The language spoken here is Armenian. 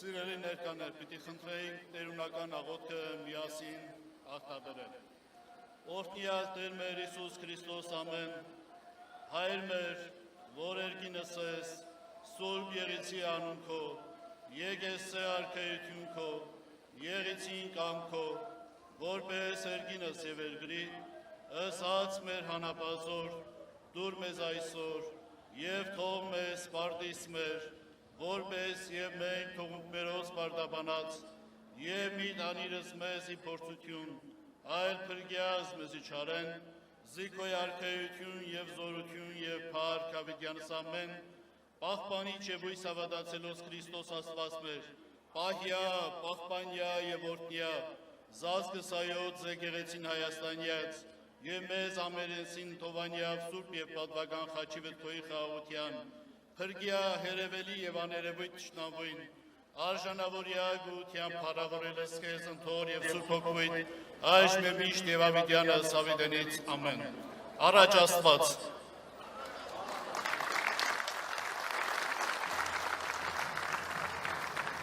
Սիրելի ներկաներ, պիտի խնդրեինք տերունական աղոթքը միասին արտադրել։ Օրհնյալ Տեր մեր Հիսուս Քրիստոս ամեն, Հայր մեր, որ երկինս ես, Սուրբ Եղեցի անուն քո, եկես սե արքայություն քո, եղեցին կամ քո, որպես երկինս եւ երկրի, ըսած մեր հանապազոր, դուր մեզ այսօր, եւ թող մեզ պարտիս մեր, որպես եւ մենք թողունք մերոս պարտաբանած, եւ մի տանիրս մեզ իփորձություն, այլ փրկյազ մեզի չարեն, զիկոյ արքայություն եւ զորություն եւ փառք ավետյանս ամեն, պահպանիչ եւ ույս ավադացելոս Քրիստոս Աստված մեր, պահյա, պահպանյա եւ օրհնյա, զազգսայոց եկեղեցին Հայաստանյաց, եւ մեզ ամերենսին Թովանյավ Սուրբ եւ պատվական խաչի վտքոյի խաղաղության, փրկյա, հերևելի եւ աներևույթ թշնամուին, արժանավորյա գության փառավորելս քեզ ընթոր եւ Սուրբ Հոգուით, այժմ միշտ եւ ավետյանս ավետենից ամեն։ Առաջ Աստված